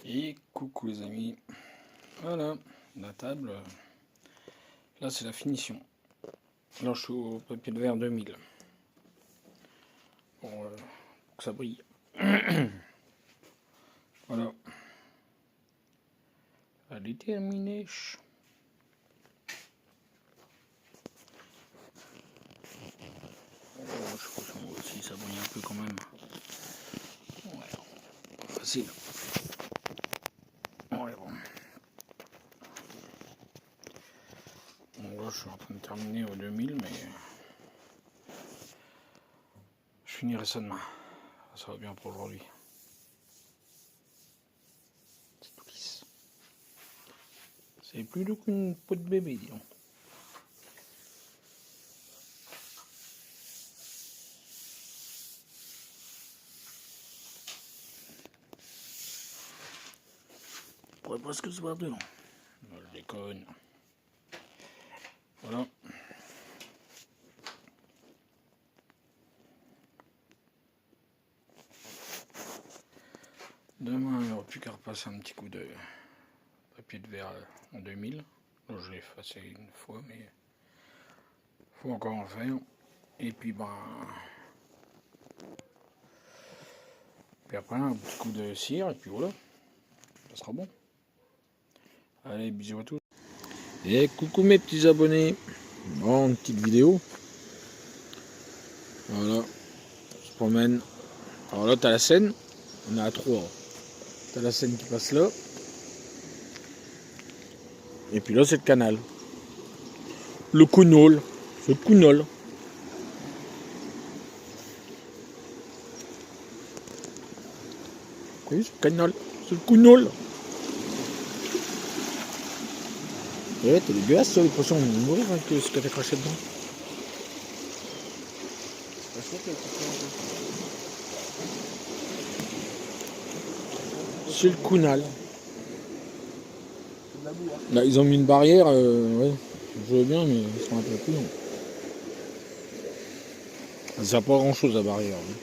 Et coucou les amis, voilà la table, là c'est la finition. Là je suis au papier de verre 2000 pour que ça brille. Voilà, elle est terminée. Oh, je pense que aussi ça brille un peu quand même. Ouais, facile. Ouais, bon. Bon, là je suis en train de terminer au 2000 mais je finirai ça demain. Ça va bien pour aujourd'hui. C'est tout lisse. C'est plus doux qu'une peau de bébé, disons. On pourrait presque se voir dedans. Je déconne. Voilà. Demain, il n'y aura plus qu'à repasser un petit coup de papier de verre en 2000. Là, je l'ai effacé une fois, mais il faut encore en faire. Et puis, puis après, un petit coup de cire, et puis voilà. Ça sera bon. Allez, bisous à tous. Et coucou mes petits abonnés. Bon, une petite vidéo. Voilà. On se promène. Alors là, t'as la Seine. On est à 3. T'as la Seine qui passe là. Et puis là, c'est le canal. Le Counol. C'est le Counol. Oui, c'est le canal. C'est le Counol. Ouais, t'es dégueulasse, ça, les poissons vont mourir avec ce que t'as craché dedans. C'est le Counal. Là, ils ont mis une barrière, ouais, je veux bien, mais ils sont un peu plus longs. Ça sert pas à grand chose la barrière. Hein.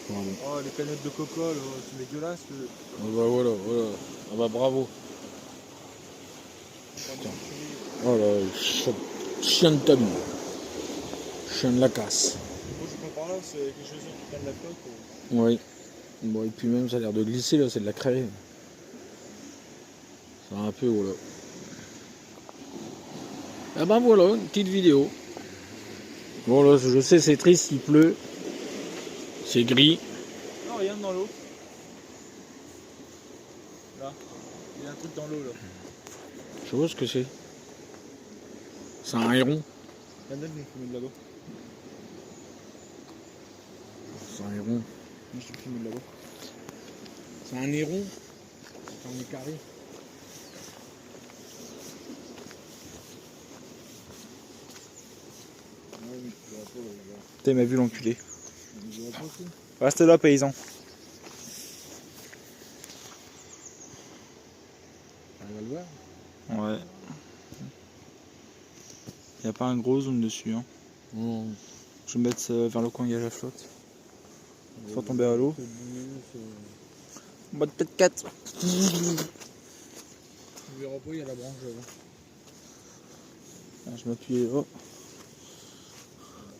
Pardon. Oh, les canettes de coca, là, c'est dégueulasse. Ah bah voilà, voilà. Ah bah bravo. Putain. Oh là, chien de tamis. Chien de la casse. Moi, je comprends là, c'est quelque chose qui prennent la flotte. Oui. Bon, et puis même, ça a l'air de glisser, là, c'est de la craie. C'est un peu, voilà. Ah bah voilà, une petite vidéo. Bon là, je sais, c'est triste, il pleut. C'est gris. Non, rien dans l'eau. Là, il y a un truc dans l'eau, là. Je vois ce que c'est. C'est un héron. La nette nous filme de là-bas. C'est un héron. Moi, je te filme de là-bas. C'est un héron. C'est un carré. T'as m'a vu l'enculé. Reste là, paysan. On va le voir. Ouais. Il n'y a pas un gros zoom dessus. Hein. Non. Je vais mettre vers le coin, il y a la flotte. Sans tomber à l'eau. Mode peut-être 4. Tu verras pas, il y a la branche là. Je m'appuie. Oh.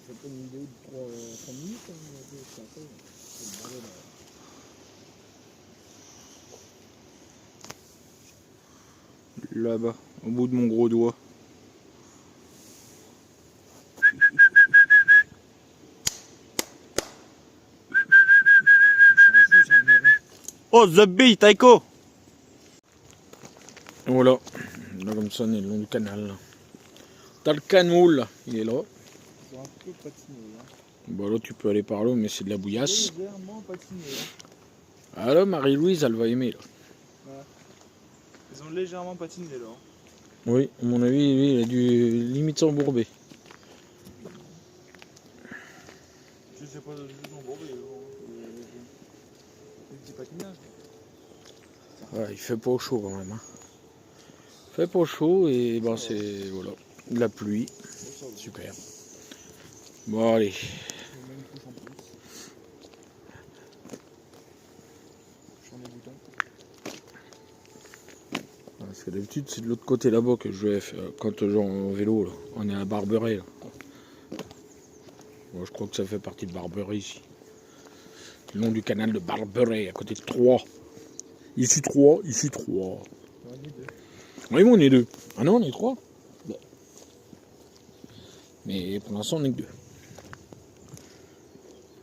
C'est pas une vidéo de 3 minutes. Là-bas, au bout de mon gros doigt. Oh, The Bee, Taiko! Voilà. Là, comme ça, on est le long du canal. T'as le canal, là. Il est là. C'est un peu patiné. Hein. Bon, là, tu peux aller par là, mais c'est de la bouillasse. Légèrement patiné. Hein. Ah là, Marie-Louise, elle va aimer, là. Ouais. Ils ont légèrement patiné, là. Hein. Oui, à mon avis, lui, il a dû limite s'embourber. Je sais pas, juste embourbé. Le petit patinage. Ouais, il fait pas chaud quand même. Hein. Il fait pas chaud et ben c'est voilà, de la pluie. Super. Bon allez. que d'habitude c'est de l'autre côté là-bas que je vais faire quand genre en vélo là. On est à Barberet là. Moi je crois que ça fait partie de Barberet ici. Le long du canal de Barberet, à côté de Troyes. Ici 3, ici 3. Oui, mais on est 2. Ah non, on est 3. Bon. Mais pour l'instant, on est que 2.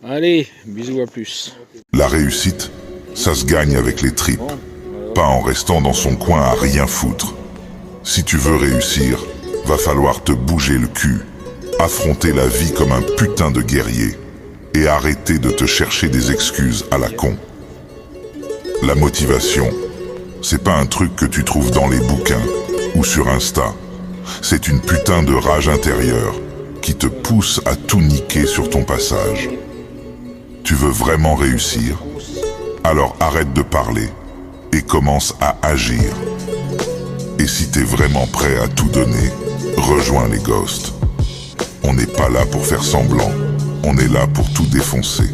Allez, bisous, à plus. La réussite, ça se gagne avec les tripes, Bon, voilà. pas en restant dans son coin à rien foutre. Si tu veux réussir, va falloir te bouger le cul, affronter la vie comme un putain de guerrier et arrêter de te chercher des excuses à la con. La motivation, c'est pas un truc que tu trouves dans les bouquins ou sur Insta. C'est une putain de rage intérieure qui te pousse à tout niquer sur ton passage. Tu veux vraiment réussir? Alors arrête de parler et commence à agir. Et si t'es vraiment prêt à tout donner, rejoins les Ghosts. On n'est pas là pour faire semblant, on est là pour tout défoncer.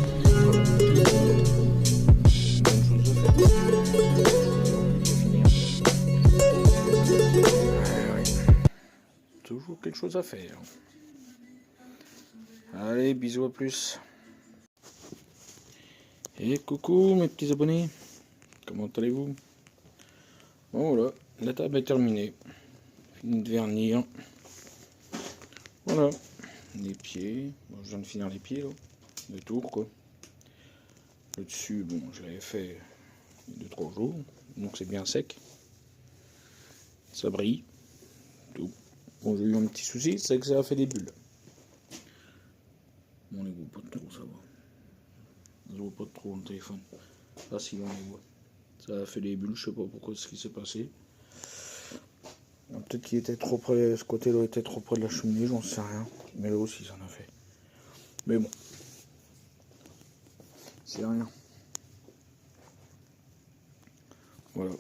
Toujours quelque chose à faire. Allez, bisous, à plus. Et coucou mes petits abonnés. Comment allez-vous? Bon voilà, la table est terminée. Fini de vernir. Voilà. Les pieds. Bon, je viens de finir les pieds là. Le tour quoi. Le dessus, bon, je l'avais fait il y a 2-3 jours. Donc c'est bien sec. Ça brille. Tout. Bon, j'ai eu un petit souci, c'est que ça a fait des bulles. Bon, on les voit pas trop, ça va. On ne voit pas trop le téléphone. Ah si, on les voit. Ça a fait des bulles, je sais pas pourquoi ce qui s'est passé. Peut-être qu'il était trop près, ce côté-là était trop près de la cheminée, j'en sais rien. Mais là aussi, ça en a fait. Mais bon. C'est rien. Voilà.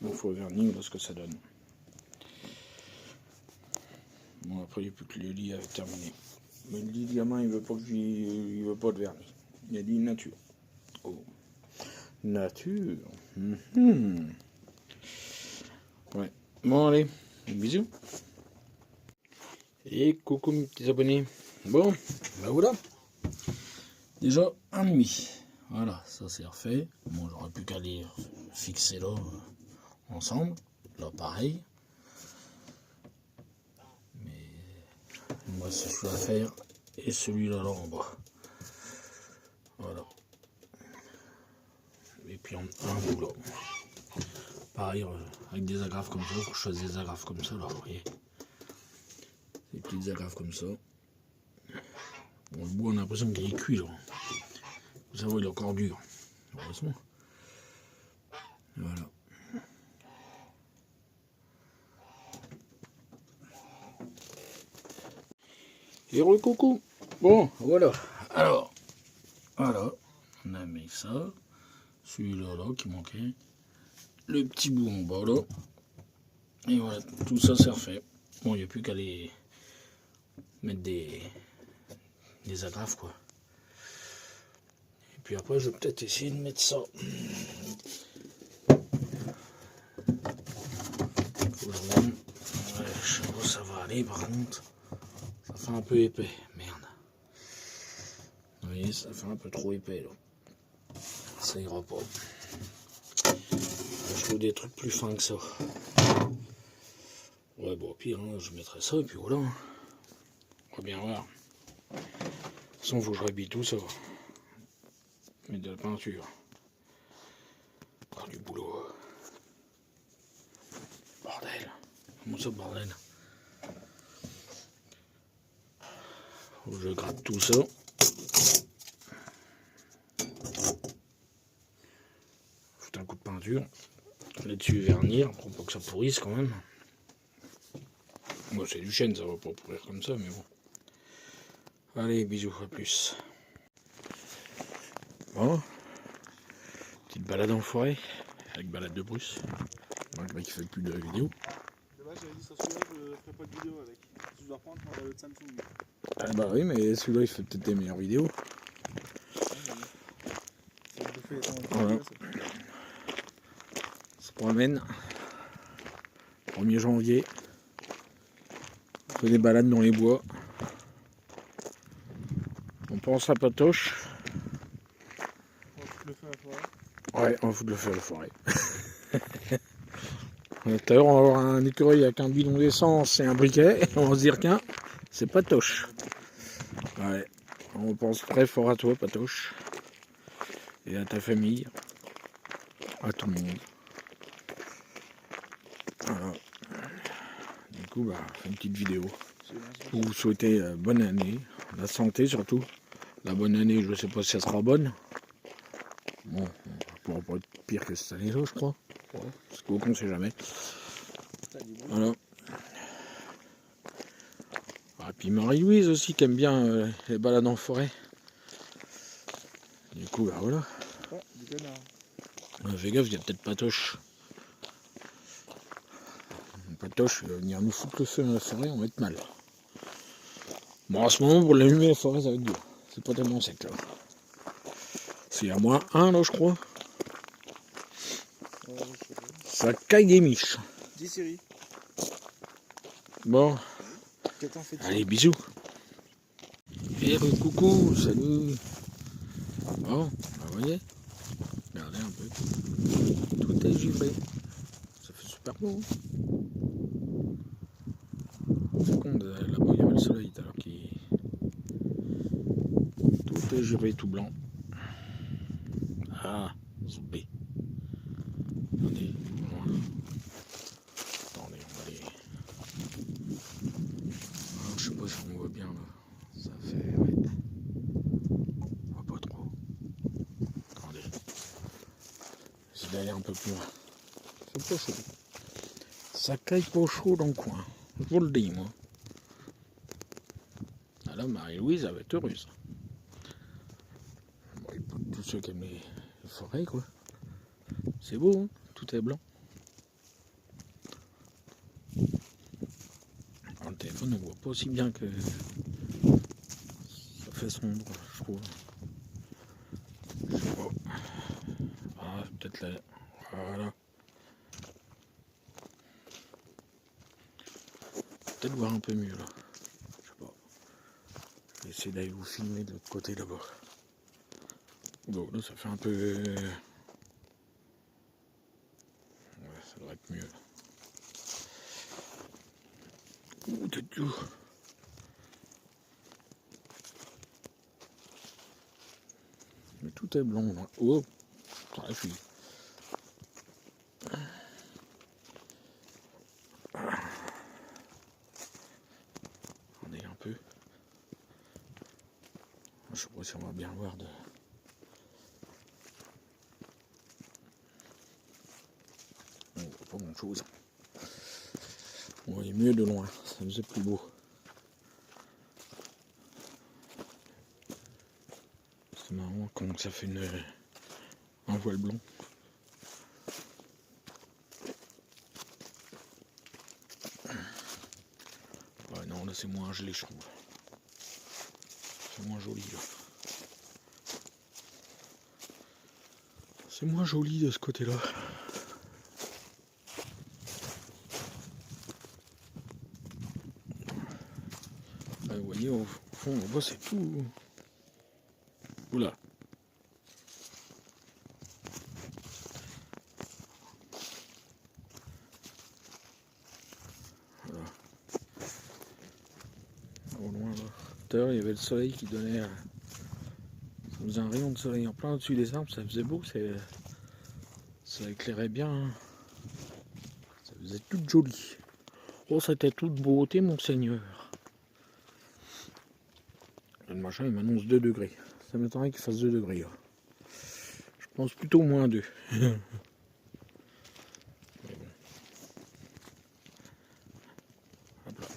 Bon, faut vernir, voilà ce que ça donne. Bon, après, il n'y a plus que le lit à terminer. Mais le lit, gamin, il veut pas de vernis. Il a dit nature. Oh. Nature. Ouais. Bon, allez. Bisous. Et coucou, mes petits abonnés. Bon, ben voilà. Déjà, un demi. Voilà, ça c'est refait. Bon, j'aurais plus qu'à les fixer là, ensemble. Là, pareil. Moi, c'est celui-là à faire et celui-là là en bas. Voilà. Et puis un bout là. Pareil, avec des agrafes comme ça. Faut que je fasse des agrafes comme ça là, vous voyez. Des petites agrafes comme ça. Bon, le bout, on a l'impression qu'il est cuit là. Vous savez, il est encore dur. Heureusement. Voilà. Et recoucou. Bon, voilà. Alors, voilà. On a mis ça. Celui-là là, qui manquait. Le petit bout en bas là. Et voilà, tout ça c'est refait. Bon, il n'y a plus qu'à les mettre des agrafes quoi. Et puis après, je vais peut-être essayer de mettre ça. Faut que je regarde. Ouais, je sais pas, ça va aller par contre. Ça fait un peu épais, merde. Vous voyez, ça fait un peu trop épais là. Ça ira pas. Je trouve des trucs plus fins que ça. Ouais, bon, pire, hein, je mettrai ça et puis voilà. On va bien voir. De toute façon, il faut que je rhabille tout ça. Mettre de la peinture. Encore du boulot. Bordel. Comment ça, bordel? Faut que je gratte tout ça. Foutre un coup de peinture. Là-dessus, vernir, pour pas que ça pourrisse quand même. Bon, c'est du chêne, ça va pas pourrir comme ça, mais bon. Allez, bisous, à plus. Bon. Petite balade en forêt, avec balade de Bruce. Moi, le mec qui fait plus de vidéos. Dommage, j'avais dit sur celui-là, je ferai pas de vidéo avec. Si je dois reprendre, je prendrai le Samsung. Ah bah oui, mais celui-là, il fait peut-être des meilleures vidéos. Ça me fait les temps. Voilà. On se promène. 1er janvier. On fait des balades dans les bois. On pense à Patoche. On va foutre le feu à la forêt. Ouais, on va foutre le feu à la forêt. Tout à l'heure, on va avoir un écureuil avec un bidon d'essence et un briquet. Et on va se dire qu'un, c'est Patoche. Ouais, on pense très fort à toi, Patoche. Et à ta famille. À tout le monde. Voilà. Du coup, bah, on fait une petite vidéo. Pour vous souhaiter bonne année. La santé surtout. La bonne année, je ne sais pas si elle sera bonne. Bon, ça pourra pas être pire que cette année-là, je crois. Ouais, parce qu'au con, on sait jamais. Voilà. Et puis Marie-Louise aussi, qui aime bien les balades en forêt. Du coup, bah voilà. Oh, du connard. Fais gaffe, il y a peut-être Patoche. Patoche, il va venir nous foutre le feu dans la forêt, on va être mal. Bon, à ce moment, pour l'allumer la forêt, ça va être dur. C'est pas tellement sec, là. C'est à -1, là, je crois. Je sais pas. Ça caille des miches. Dis Siri. Bon, Qu'est-ce qu'on fait de allez, bisous. Et coucou, salut. Bon, bah, vous voyez, regardez un peu. Tout est givré. Ça fait super beau. C'est con, là-bas il y avait le soleil, alors qu'il... Tout est givré, tout blanc. Ah, zoubé. Attendez, attendez, on va aller... Ah, je sais pas si on voit bien là. Ça fait... Ouais. On voit pas trop. Attendez. J'essaie d'aller un peu plus loin. C'est pas chaud. Ça caille pas chaud dans le coin. Je vous le dis, moi. Ah là, Marie-Louise, elle va être heureuse. Bon, et pour tous ceux qui aiment les forêts, quoi. C'est beau, hein, tout est blanc. Alors, le téléphone, on voit pas aussi bien que... Ça fait sombre, je trouve. Je sais pas. Ah, peut-être là. Voilà. Peut-être voir un peu mieux, là. Je sais pas. Je vais essayer d'aller vous filmer de l'autre côté, là-bas. Bon, là, ça fait un peu... Ouais, ça devrait être mieux. Ouh, t'es tout. Mais tout est blanc, là. Oh, ça la fille. On est un peu. Je sais pas si on va bien voir de... On voit pas grand chose. On voyait mieux de loin, ça faisait plus beau. C'est marrant quand ça fait un voile blanc. Ouais, non, là c'est moins gelé, je trouve. C'est moins joli là. C'est moins joli de ce côté-là. Vous voyez, au fond, on voit c'est tout. Oula. Voilà. Au loin là. Tout à l'heure, il y avait le soleil qui donnait. Ça faisait un rayon de soleil en plein au-dessus des arbres, ça faisait beau, ça éclairait bien. Hein. Ça faisait tout joli. Oh, c'était toute beauté, monseigneur. Le machin, il m'annonce 2 degrés. Ça m'étonnerait qu'il fasse 2 degrés. Là. Je pense plutôt moins 2. Mais bon. Hop là.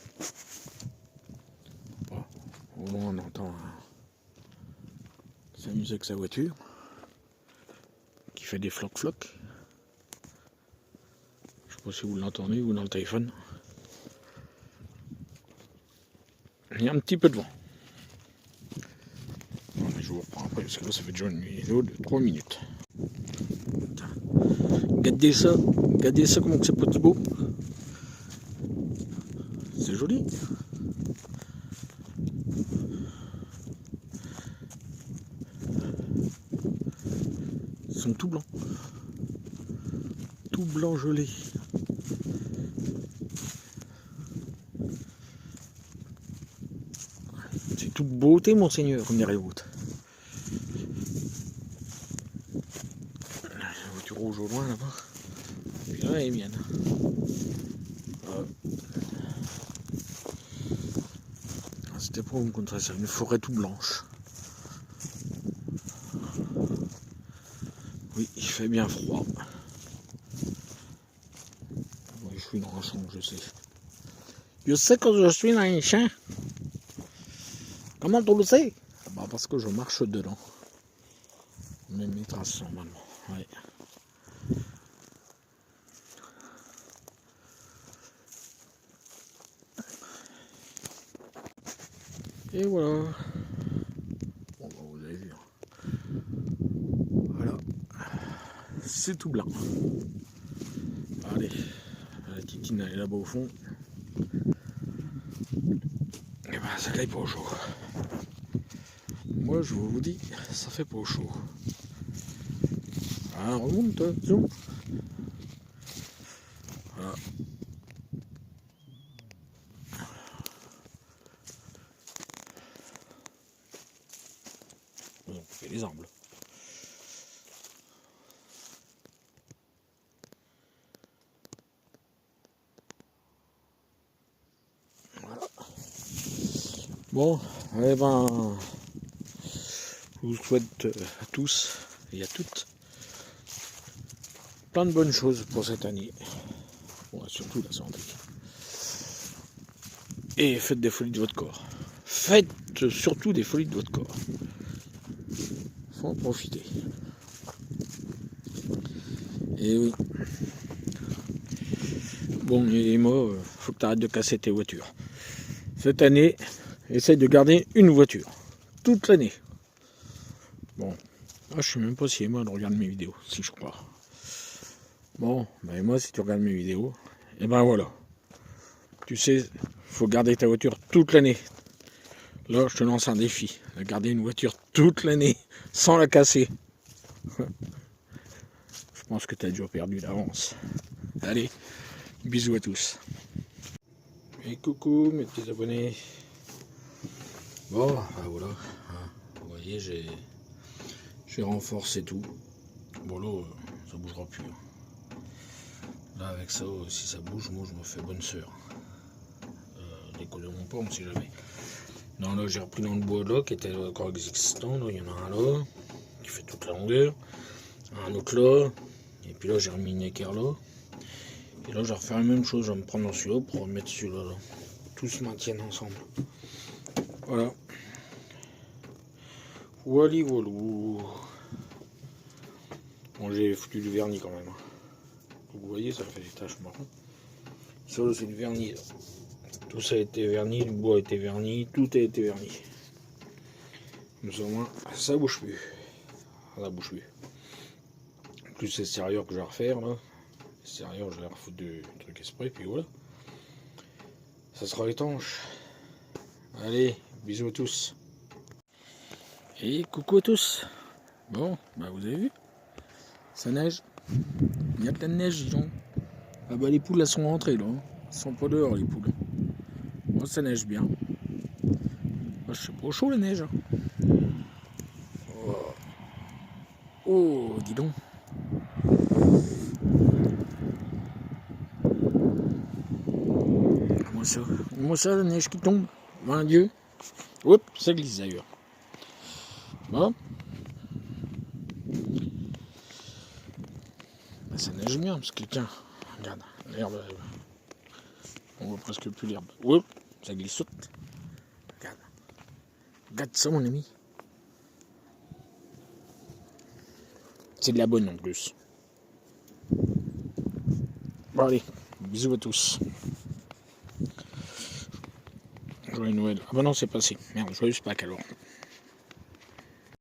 Bon. Au loin, on entend s'amuser avec sa voiture. Qui fait des flocs-flocs. Je sais pas si vous l'entendez ou dans le téléphone. Il y a un petit peu de vent. Non, mais je vous reprends après parce que là ça fait déjà une vidéo de 3 minutes. Regardez ça comment c'est petit beau. sont tout blancs. Tout blanc gelé. C'est toute beauté, monseigneur, comme dirait l'autre. La voiture rouge au loin là-bas. Et là, elle est mienne. C'était pour me montrer ça, une forêt toute blanche. Oui, il fait bien froid. Oui, je suis dans un champ, je sais. Je sais que je suis dans un champ. Comment tu le sais? Bah parce que je marche dedans. Même mes traces normalement. Ouais. Et voilà. Bon, bah, vous avez vu. Voilà. C'est tout blanc. Allez. La titine elle est là-bas au fond. Et ben ça n'est pas au chaud. Moi je vous dis, ça fait pas au chaud. Ah, remonte, zoom. Voilà. On fait les arbres. Voilà. Bon, eh ben, je vous souhaite à tous et à toutes plein de bonnes choses pour cette année. Bon, surtout la santé. Et faites des folies de votre corps. Faites surtout des folies de votre corps. Faut en profiter. Et oui. Bon, et moi, faut que tu arrêtes de casser tes voitures. Cette année, essaye de garder une voiture. Toute l'année. Bon. Ah, je sais même pas si moi de regarde mes vidéos, si je crois. Bon, ben moi, si tu regardes mes vidéos, et ben voilà. Tu sais, faut garder ta voiture toute l'année. Là, je te lance un défi. De garder une voiture toute l'année, sans la casser. Je pense que tu as déjà perdu d'avance. Allez, bisous à tous. Et coucou mes petits abonnés. Bon, ben voilà. Vous voyez, j'ai renforcé tout. Bon là, ça bougera plus. Là, avec ça, si ça bouge, moi, je me fais bonne sœur. Décoller mon pas, on ne sait jamais. Non, là, j'ai repris dans le bois là, qui était encore existant. Là, il y en a un là, qui fait toute la longueur. Un autre là. Et puis là, j'ai remis une équerre là. Et là, je vais refaire la même chose. Je vais me prendre dans celui-là pour remettre celui-là. Là. Tous se maintiennent ensemble. Voilà. Wally Wallou. Bon, j'ai foutu du vernis quand même. Vous voyez, ça fait des taches marron. Ça, c'est du vernis. Là. Tout ça a été verni, le bois a été verni, tout a été verni. Comme ça, au moins, ça bouge plus. Ça bouge plus. En plus, c'est l'extérieur que je vais refaire là. L'extérieur, je vais refoutre du truc exprès, puis voilà. Ça sera étanche. Allez, bisous à tous. Et coucou à tous. Bon, bah vous avez vu, ça neige. Il y a de la neige, disons. Ah bah les poules, elles sont rentrées là. Elles sont pas dehors, les poules. Moi, ça neige bien. Moi, je suis pas chaud, la neige. Oh, oh dis donc. Moi ça, la neige qui tombe. Mon Dieu. Oups, ça glisse d'ailleurs. Bon. Ben, ça neige bien, parce que tiens, regarde, l'herbe, on voit presque plus l'herbe. Oups, ça glisse. Regarde. Regarde ça, mon ami. C'est de la bonne en plus. Bon allez, bisous à tous. Joyeux Noël. Ah bah non, c'est passé. Merde, joyeux Pâques alors.